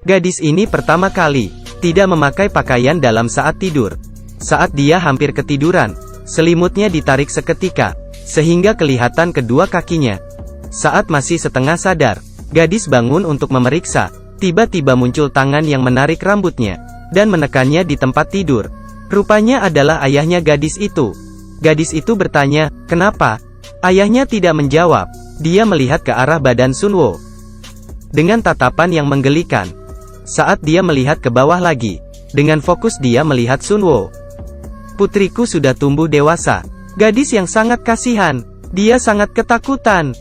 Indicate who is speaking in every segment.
Speaker 1: Gadis ini pertama kali tidak memakai pakaian dalam saat tidur. Saat dia hampir ketiduran, selimutnya ditarik seketika, sehingga kelihatan kedua kakinya. Saat masih setengah sadar, gadis bangun untuk memeriksa. Tiba-tiba muncul tangan yang menarik rambutnya, dan menekannya di tempat tidur. Rupanya adalah ayahnya gadis itu. Gadis itu bertanya, "Kenapa?" Ayahnya tidak menjawab. Dia melihat ke arah badan Sunwo dengan tatapan yang menggelikan. Saat dia melihat ke bawah lagi, dengan fokus dia melihat Sunwo. "Putriku sudah tumbuh dewasa." Gadis yang sangat kasihan. Dia sangat ketakutan.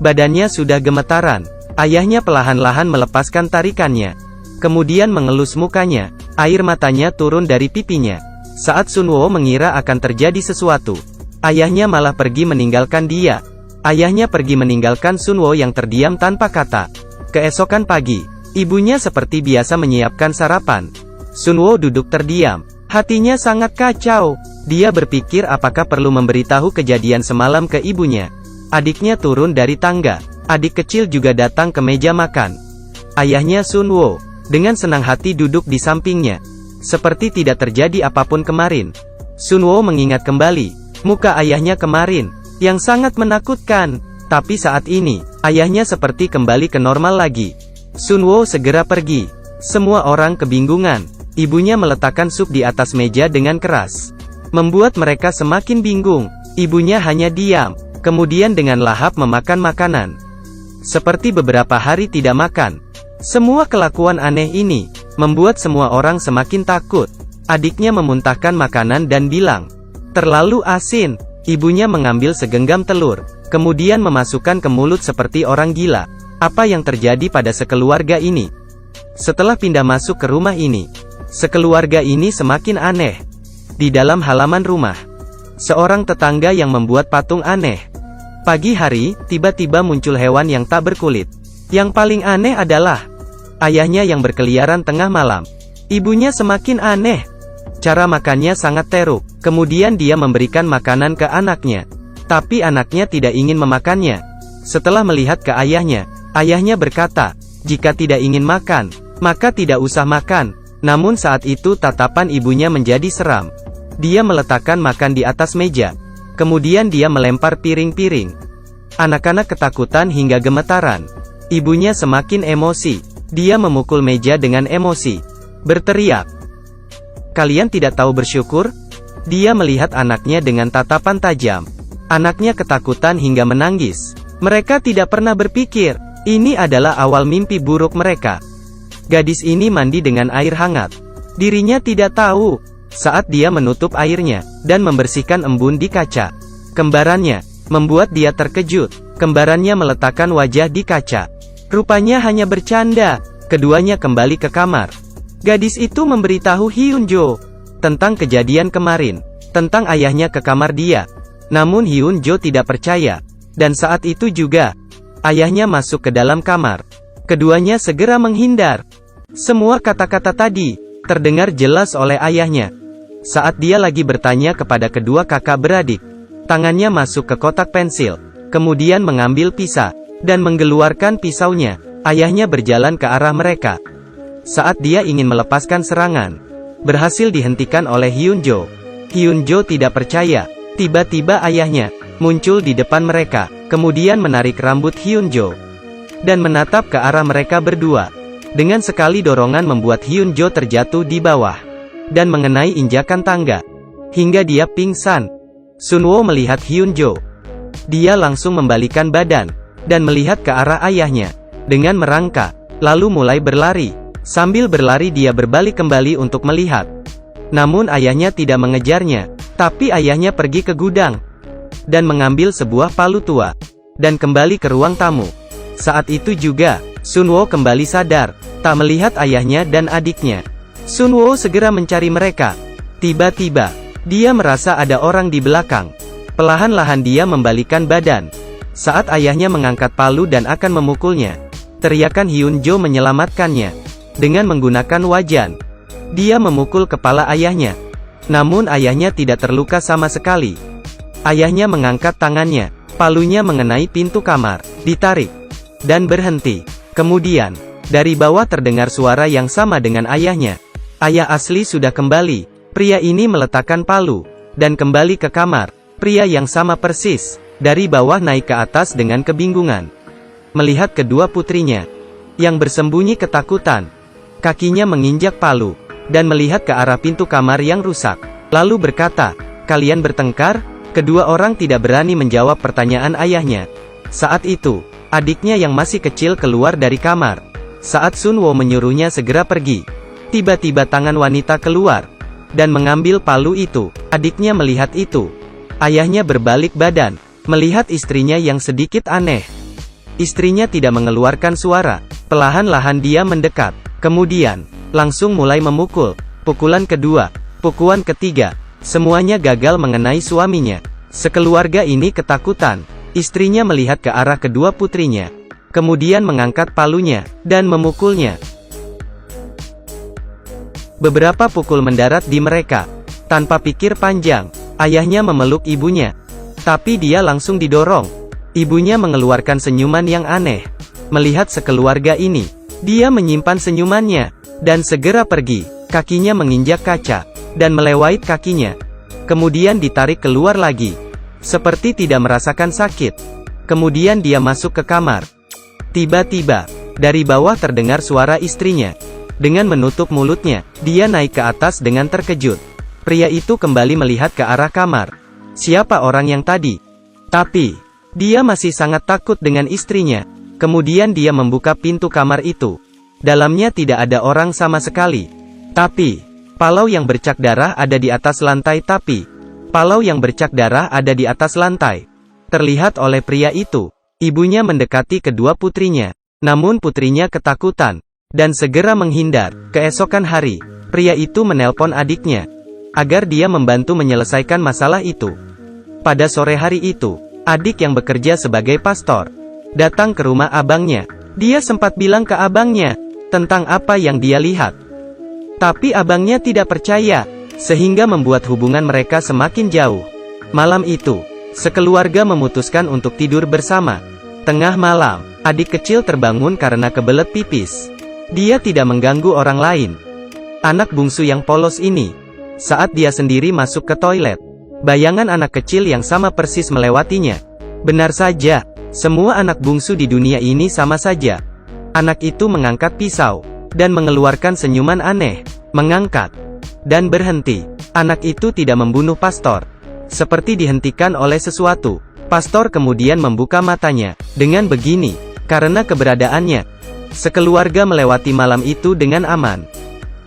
Speaker 1: Badannya sudah gemetaran. Ayahnya perlahan-lahan melepaskan tarikannya. Kemudian mengelus mukanya. Air matanya turun dari pipinya. Saat Sunwo mengira akan terjadi sesuatu, ayahnya malah pergi meninggalkan dia. Ayahnya pergi meninggalkan Sunwo yang terdiam tanpa kata. Keesokan pagi, ibunya seperti biasa menyiapkan sarapan. Sunwo duduk terdiam. Hatinya sangat kacau. Dia berpikir apakah perlu memberitahu kejadian semalam ke ibunya. Adiknya turun dari tangga. Adik kecil juga datang ke meja makan. Ayahnya Sunwo dengan senang hati duduk di sampingnya, seperti tidak terjadi apapun kemarin. Sunwo mengingat kembali muka ayahnya kemarin, yang sangat menakutkan. Tapi saat ini, ayahnya seperti kembali ke normal lagi. Sunwo segera pergi. Semua orang kebingungan. Ibunya meletakkan sup di atas meja dengan keras, membuat mereka semakin bingung. Ibunya hanya diam, kemudian dengan lahap memakan makanan, seperti beberapa hari tidak makan. Semua kelakuan aneh ini membuat semua orang semakin takut. Adiknya memuntahkan makanan dan bilang, "Terlalu asin." Ibunya mengambil segenggam telur, kemudian memasukkan ke mulut seperti orang gila. Apa yang terjadi pada sekeluarga ini? Setelah pindah masuk ke rumah ini, sekeluarga ini semakin aneh. Di dalam halaman rumah, seorang tetangga yang membuat patung aneh. Pagi hari, tiba-tiba muncul hewan yang tak berkulit. Yang paling aneh adalah ayahnya yang berkeliaran tengah malam. Ibunya semakin aneh. Cara makannya sangat teruk. Kemudian dia memberikan makanan ke anaknya. Tapi anaknya tidak ingin memakannya. Setelah melihat ke ayahnya, ayahnya berkata, "Jika tidak ingin makan, maka tidak usah makan." Namun saat itu tatapan ibunya menjadi seram. Dia meletakkan makan di atas meja. Kemudian dia melempar piring-piring. Anak-anak ketakutan hingga gemetaran. Ibunya semakin emosi. Dia memukul meja dengan emosi, berteriak, "Kalian tidak tahu bersyukur?" Dia melihat anaknya dengan tatapan tajam. Anaknya ketakutan hingga menangis. Mereka tidak pernah berpikir, ini adalah awal mimpi buruk mereka. Gadis ini mandi dengan air hangat. Dirinya tidak tahu, saat dia menutup airnya, dan membersihkan embun di kaca, kembarannya, membuat dia terkejut. Kembarannya meletakkan wajah di kaca. Rupanya hanya bercanda. Keduanya kembali ke kamar. Gadis itu memberitahu Hyunjo tentang kejadian kemarin, tentang ayahnya ke kamar dia. Namun Hyunjo tidak percaya. Dan saat itu juga, ayahnya masuk ke dalam kamar. Keduanya segera menghindar. Semua kata-kata tadi terdengar jelas oleh ayahnya. Saat dia lagi bertanya kepada kedua kakak beradik, tangannya masuk ke kotak pensil, kemudian mengambil pisau, dan mengeluarkan pisaunya. Ayahnya berjalan ke arah mereka. Saat dia ingin melepaskan serangan, berhasil dihentikan oleh Hyunjo. Hyunjo tidak percaya. Tiba-tiba ayahnya muncul di depan mereka, kemudian menarik rambut Hyunjo, dan menatap ke arah mereka berdua. Dengan sekali dorongan membuat Hyunjo terjatuh di bawah, dan mengenai injakan tangga, hingga dia pingsan. Sunwo melihat Hyunjo. Dia langsung membalikan badan, dan melihat ke arah ayahnya, dengan merangkak, lalu mulai berlari. Sambil berlari dia berbalik kembali untuk melihat. Namun ayahnya tidak mengejarnya, tapi ayahnya pergi ke gudang, dan mengambil sebuah palu tua, dan kembali ke ruang tamu. Saat itu juga, Sunwo kembali sadar, tak melihat ayahnya dan adiknya. Sunwo segera mencari mereka. Tiba-tiba, dia merasa ada orang di belakang. Perlahan-lahan dia membalikan badan. Saat ayahnya mengangkat palu dan akan memukulnya, teriakan Hyunjo menyelamatkannya. Dengan menggunakan wajan, dia memukul kepala ayahnya. Namun ayahnya tidak terluka sama sekali. Ayahnya mengangkat tangannya. Palunya mengenai pintu kamar, ditarik, dan berhenti. Kemudian, Dari bawah terdengar suara yang sama dengan ayahnya. Ayah asli sudah kembali. Pria ini meletakkan palu, dan kembali ke kamar. Pria yang sama persis, dari bawah naik ke atas dengan kebingungan. Melihat kedua putrinya, yang bersembunyi ketakutan. Kakinya menginjak palu, dan melihat ke arah pintu kamar yang rusak. Lalu berkata, "Kalian bertengkar?" Kedua orang tidak berani menjawab pertanyaan ayahnya. Saat itu, adiknya yang masih kecil keluar dari kamar. Saat Sun Wo menyuruhnya segera pergi, tiba-tiba tangan wanita keluar, dan mengambil palu itu. Adiknya melihat itu. Ayahnya berbalik badan, melihat istrinya yang sedikit aneh. Istrinya tidak mengeluarkan suara. Perlahan-lahan dia mendekat. Kemudian, langsung mulai memukul. Pukulan kedua, pukulan ketiga. Semuanya gagal mengenai suaminya. Sekeluarga ini ketakutan. Istrinya melihat ke arah kedua putrinya. Kemudian mengangkat palunya, dan memukulnya. Beberapa pukul mendarat di mereka. Tanpa pikir panjang, ayahnya memeluk ibunya. Tapi dia langsung didorong. Ibunya mengeluarkan senyuman yang aneh. Melihat sekeluarga ini, dia menyimpan senyumannya, dan segera pergi. Kakinya menginjak kaca, dan melewati kakinya. Kemudian ditarik keluar lagi. Seperti tidak merasakan sakit. Kemudian dia masuk ke kamar. Tiba-tiba, dari bawah terdengar suara istrinya. Dengan menutup mulutnya, dia naik ke atas dengan terkejut. Pria itu kembali melihat ke arah kamar. Siapa orang yang tadi? Tapi, dia masih sangat takut dengan istrinya. Kemudian dia membuka pintu kamar itu. Dalamnya tidak ada orang sama sekali. Tapi, palau yang bercak darah ada di atas lantai. Palau yang bercak darah ada di atas lantai. Terlihat oleh pria itu. Ibunya mendekati kedua putrinya. Namun putrinya ketakutan, dan segera menghindar. Keesokan hari, pria itu menelpon adiknya, agar dia membantu menyelesaikan masalah itu. Pada sore hari itu, adik yang bekerja sebagai pastor, datang ke rumah abangnya. Dia sempat bilang ke abangnya, tentang apa yang dia lihat. Tapi abangnya tidak percaya, sehingga membuat hubungan mereka semakin jauh. Malam itu, sekeluarga memutuskan untuk tidur bersama. Tengah malam, adik kecil terbangun karena kebelet pipis. Dia tidak mengganggu orang lain. Anak bungsu yang polos ini, saat dia sendiri masuk ke toilet, bayangan anak kecil yang sama persis melewatinya. Benar saja, semua anak bungsu di dunia ini sama saja. Anak itu mengangkat pisau, dan mengeluarkan senyuman aneh. Mengangkat, dan berhenti. Anak itu tidak membunuh pastor. Seperti dihentikan oleh sesuatu. Pastor kemudian membuka matanya. Dengan begini, karena keberadaannya, sekeluarga melewati malam itu dengan aman.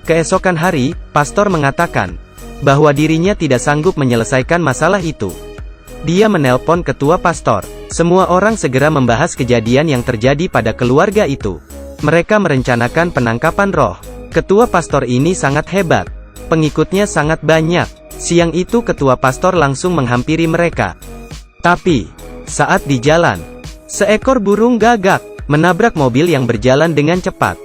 Speaker 1: Keesokan hari, pastor mengatakan bahwa dirinya tidak sanggup menyelesaikan masalah itu. Dia menelpon ketua pastor. Semua orang segera membahas kejadian yang terjadi pada keluarga itu. Mereka merencanakan penangkapan roh. Ketua pastor ini sangat hebat. Pengikutnya sangat banyak. Siang itu ketua pastor langsung menghampiri mereka. Tapi, saat di jalan, seekor burung gagak menabrak mobil yang berjalan dengan cepat.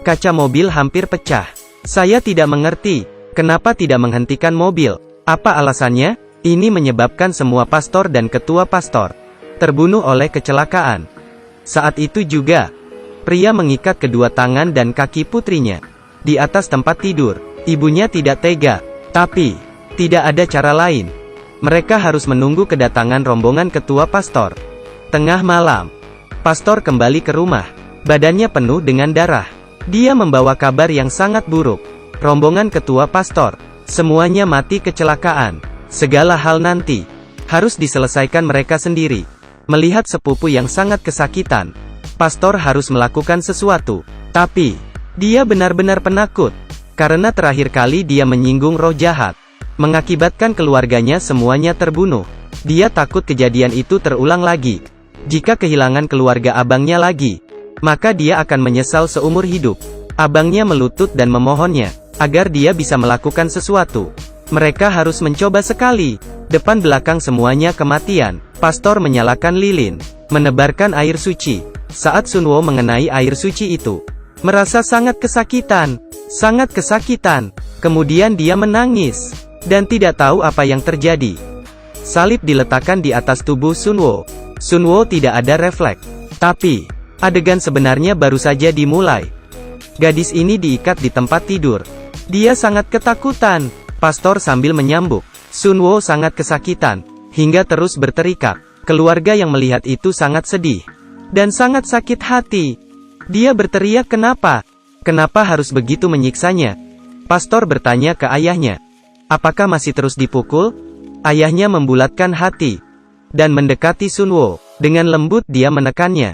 Speaker 1: Kaca mobil hampir pecah. Saya tidak mengerti, kenapa tidak menghentikan mobil. Apa alasannya? Ini menyebabkan semua pastor dan ketua pastor terbunuh oleh kecelakaan. Saat itu juga, pria mengikat kedua tangan dan kaki putrinya di atas tempat tidur. Ibunya tidak tega, tapi tidak ada cara lain. Mereka harus menunggu kedatangan rombongan ketua pastor. Tengah malam, pastor kembali ke rumah. Badannya penuh dengan darah. Dia membawa kabar yang sangat buruk. Rombongan ketua pastor, semuanya mati kecelakaan. Segala hal nanti harus diselesaikan mereka sendiri. Melihat sepupu yang sangat kesakitan, pastor harus melakukan sesuatu. Tapi, dia benar-benar penakut. Karena terakhir kali dia menyinggung roh jahat, mengakibatkan keluarganya semuanya terbunuh. Dia takut kejadian itu terulang lagi. Jika kehilangan keluarga abangnya lagi, maka dia akan menyesal seumur hidup. Abangnya melutut dan memohonnya, agar dia bisa melakukan sesuatu. Mereka harus mencoba sekali. Depan belakang semuanya kematian. Pastor menyalakan lilin, menebarkan air suci. Saat Sun Wo mengenai air suci itu, merasa sangat kesakitan. Sangat kesakitan. Kemudian dia menangis, dan tidak tahu apa yang terjadi. Salib diletakkan di atas tubuh Sun Wo. Sun Wo tidak ada refleks. Tapi, Adegan sebenarnya baru saja dimulai. Gadis ini diikat di tempat tidur. Dia sangat ketakutan. Pastor sambil menyambuk. Sunwo sangat kesakitan, hingga terus berteriak. Keluarga yang melihat itu sangat sedih, dan sangat sakit hati. Dia berteriak, kenapa? Kenapa harus begitu menyiksanya? Pastor bertanya ke ayahnya. Apakah masih terus dipukul? Ayahnya membulatkan hati, dan mendekati Sunwo. Dengan lembut dia menekannya,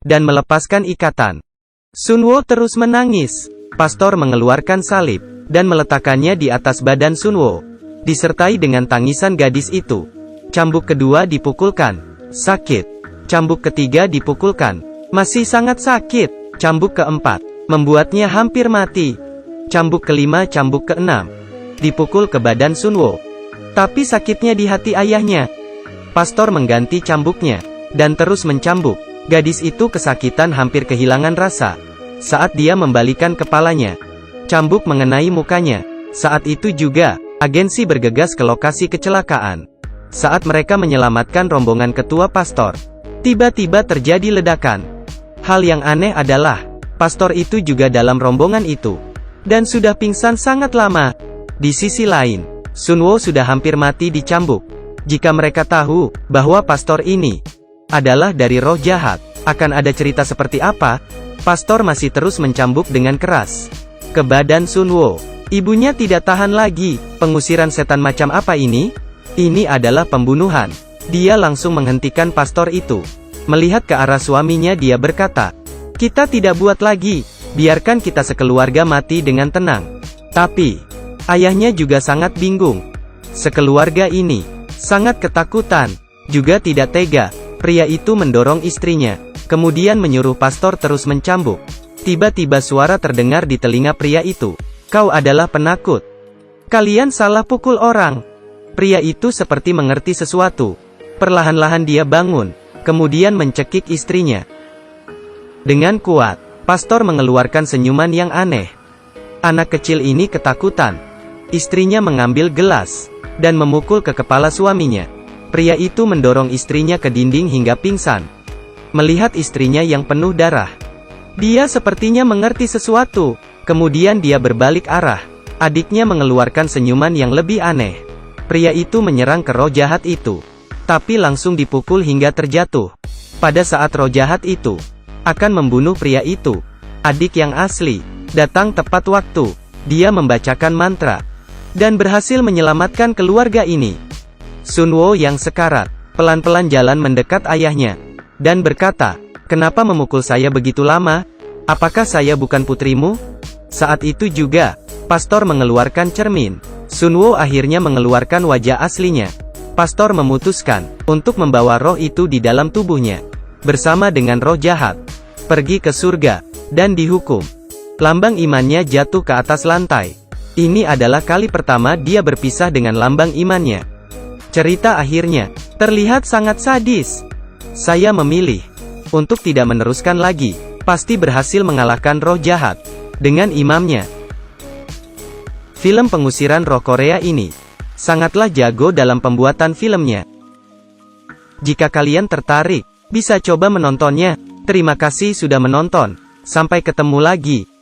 Speaker 1: dan melepaskan ikatan. Sunwo terus menangis. Pastor mengeluarkan salib, dan meletakkannya di atas badan Sunwo, disertai dengan tangisan gadis itu. Cambuk kedua dipukulkan. Sakit. Cambuk ketiga dipukulkan. Masih sangat sakit. Cambuk keempat membuatnya hampir mati. Cambuk kelima, cambuk keenam dipukul ke badan Sunwo. Tapi sakitnya di hati ayahnya. Pastor mengganti cambuknya, dan terus mencambuk. Gadis itu kesakitan hampir kehilangan rasa. Saat dia membalikan kepalanya, cambuk mengenai mukanya. Saat itu juga, agensi bergegas ke lokasi kecelakaan. Saat mereka menyelamatkan rombongan ketua pastor, tiba-tiba terjadi ledakan. Hal yang aneh adalah, pastor itu juga dalam rombongan itu, dan sudah pingsan sangat lama. Di sisi lain, Sunwo sudah hampir mati dicambuk. Jika mereka tahu bahwa pastor ini adalah dari roh jahat, akan ada cerita seperti apa? Pastor masih terus mencambuk dengan keras ke badan Sunwo. Ibunya tidak tahan lagi. Pengusiran setan macam apa ini? Ini adalah pembunuhan. Dia langsung menghentikan pastor itu. Melihat ke arah suaminya, dia berkata, kita tidak buat lagi. Biarkan kita sekeluarga mati dengan tenang. Tapi, ayahnya juga sangat bingung. Sekeluarga ini sangat ketakutan, juga tidak tega. Pria itu mendorong istrinya, kemudian menyuruh pastor terus mencambuk. Tiba-tiba suara terdengar di telinga pria itu. Kau adalah penakut. Kalian salah pukul orang. Pria itu seperti mengerti sesuatu. Perlahan-lahan dia bangun, kemudian mencekik istrinya. Dengan kuat, pastor mengeluarkan senyuman yang aneh. Anak kecil ini ketakutan. Istrinya mengambil gelas, dan memukul ke kepala suaminya. Pria itu mendorong istrinya ke dinding hingga pingsan. Melihat istrinya yang penuh darah, dia sepertinya mengerti sesuatu. Kemudian dia berbalik arah. Adiknya mengeluarkan senyuman yang lebih aneh. Pria itu menyerang ke roh jahat itu, tapi langsung dipukul hingga terjatuh. Pada saat roh jahat itu akan membunuh pria itu, adik yang asli datang tepat waktu. Dia membacakan mantra, dan berhasil menyelamatkan keluarga ini. Sunwo yang sekarat, pelan-pelan jalan mendekat ayahnya, dan berkata, kenapa memukul saya begitu lama? Apakah saya bukan putrimu? Saat itu juga, pastor mengeluarkan cermin. Sunwo akhirnya mengeluarkan wajah aslinya. Pastor memutuskan untuk membawa roh itu di dalam tubuhnya, bersama dengan roh jahat, pergi ke surga, dan dihukum. Lambang imannya jatuh ke atas lantai. Ini adalah kali pertama dia berpisah dengan lambang imannya. Cerita akhirnya terlihat sangat sadis. Saya memilih untuk tidak meneruskan lagi. Pasti berhasil mengalahkan roh jahat dengan imamnya. Film pengusiran roh Korea ini sangatlah jago dalam pembuatan filmnya. Jika kalian tertarik, bisa coba menontonnya. Terima kasih sudah menonton. Sampai ketemu lagi.